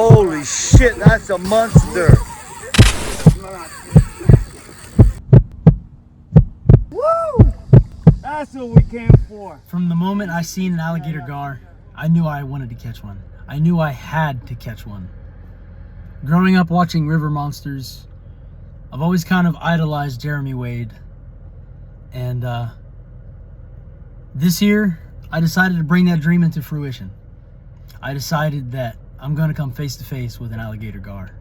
Holy shit, that's a monster. Woo! That's what we came for. From the moment I seen an alligator gar, I knew I wanted to catch one. I knew I had to catch one. Growing up watching river monsters, I've always kind of idolized Jeremy Wade. And this year, I decided to bring that dream into fruition. I decided that I'm going to come face to face with an alligator gar.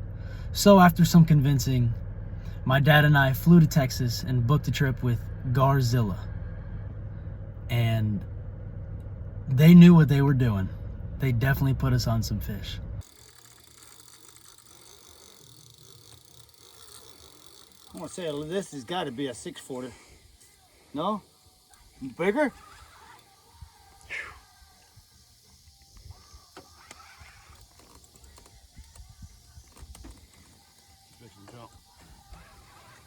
So after some convincing, my dad and I flew to Texas and booked a trip with Garzilla. And they knew what they were doing. They definitely put us on some fish. I'm gonna say this has got to be a 6-footer. No? Bigger? Fix and jump.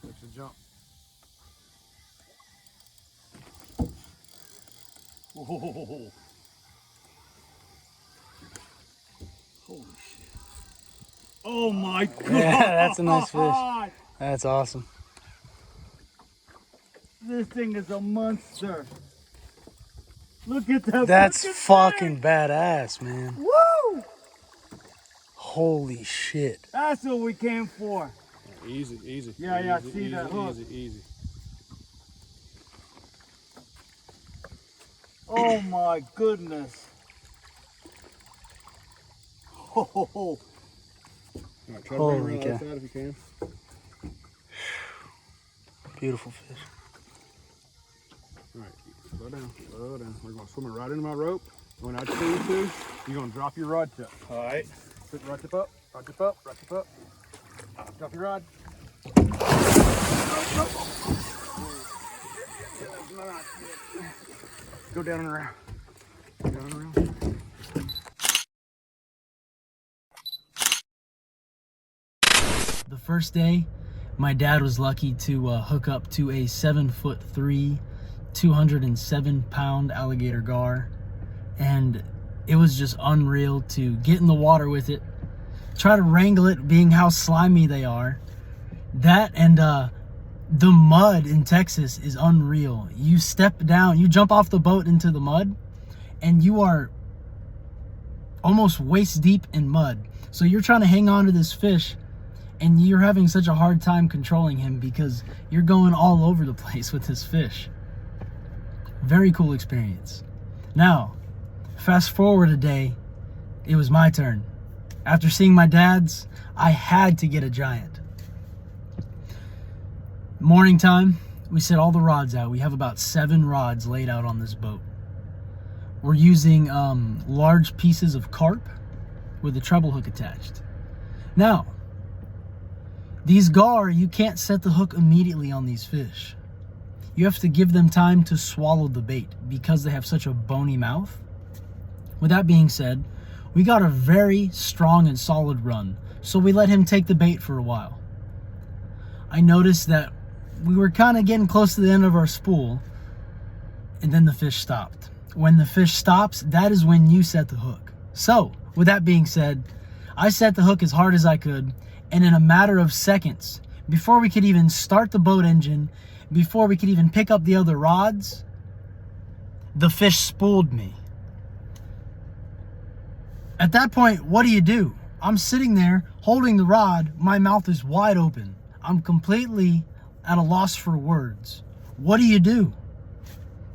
Fix and jump. Whoa. Holy shit. Oh my god. Yeah, that's a nice fish. That's awesome. This thing is a monster. Look at that. That's fucking badass, man. Woo! Holy shit. That's what we came for. Easy, easy. Yeah, easy, see easy, that hook. Easy, easy. Oh my goodness. Oh. All right, try to Holy run around the cow. other side if you can. Beautiful fish. All right, slow down, slow down. We're going to swim it right into my rope. When I tell you to, you're going to drop your rod tip. All right. Sit right tip up, right tip up, right tip up. Drop your rod. Go down and around. Go down and around. The first day, my dad was lucky to hook up to a 7'3", 207-pound alligator gar, and it was just unreal to get in the water with it, try to wrangle it, being how slimy they are. That and the mud in Texas is unreal. You step down, you jump off the boat into the mud, and you are almost waist deep in mud. So you're trying to hang on to this fish, and you're having such a hard time controlling him because you're going all over the place with this fish. Very cool experience. Now, fast forward a day, it was my turn. After seeing my dad's, I had to get a giant. Morning time, we set all the rods out. We have about 7 rods laid out on this boat. We're using large pieces of carp with a treble hook attached. Now, these gar, you can't set the hook immediately on these fish. You have to give them time to swallow the bait because they have such a bony mouth. With that being said, we got a very strong and solid run, so we let him take the bait for a while. I noticed that we were kind of getting close to the end of our spool, and then the fish stopped. When the fish stops, that is when you set the hook. So, with that being said, I set the hook as hard as I could, and in a matter of seconds, before we could even start the boat engine, before we could even pick up the other rods, the fish spooled me. At that point, what do? I'm sitting there holding the rod, my mouth is wide open. I'm completely at a loss for words. What do?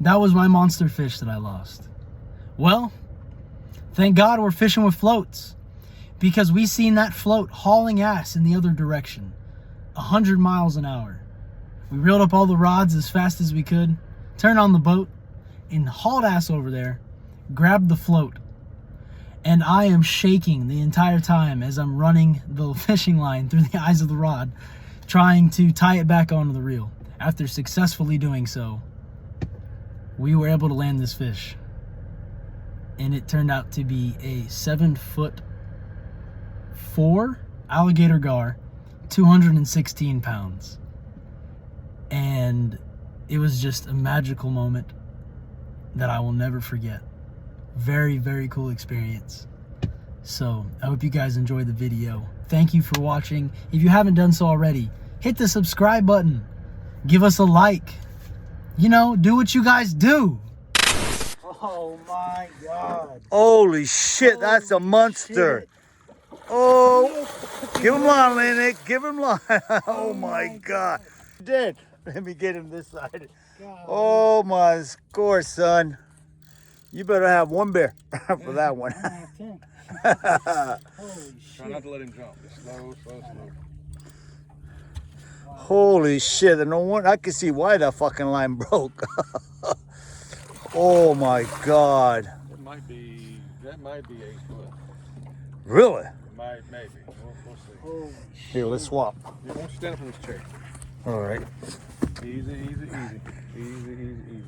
That was my monster fish that I lost. Well, thank God we're fishing with floats, because we seen that float hauling ass in the other direction, 100 miles an hour. We reeled up all the rods as fast as we could, turned on the boat, and hauled ass over there, grabbed the float. And I am shaking the entire time as I'm running the fishing line through the eyes of the rod, trying to tie it back onto the reel. After successfully doing so, we were able to land this fish. And it turned out to be a 7'4" alligator gar, 216 pounds. And it was just a magical moment that I will never forget. Very, very cool experience. So I hope you guys enjoyed the video. Thank you for watching. If you haven't done so already, hit the subscribe button. Give us a like. You know, do what you guys do. Oh my God. Holy shit, that's a monster. Shit. Oh, give him line, Lennox. Give him line. Oh my God. Dead. Let me get him this side. God. Oh my score, son. You better have one bear for that one. I'm gonna have 10. Holy Try not shit. to let him jump. Just slow, slow, slow. Holy shit. And no one, I can see why that fucking line broke. Oh my God. That might be 8 foot. Really? Maybe. We'll see. Holy Here, let's swap. You won't stand up in this chair. All right. Easy, easy, easy. Easy, easy, easy.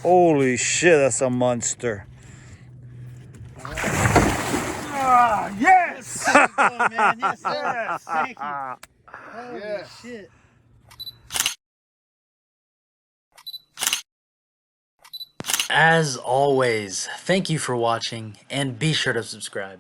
Holy shit, that's a monster. Ah, yes! How's it going, man? Yes, sir. Thank you. Holy Yes. shit. As always, thank you for watching and be sure to subscribe.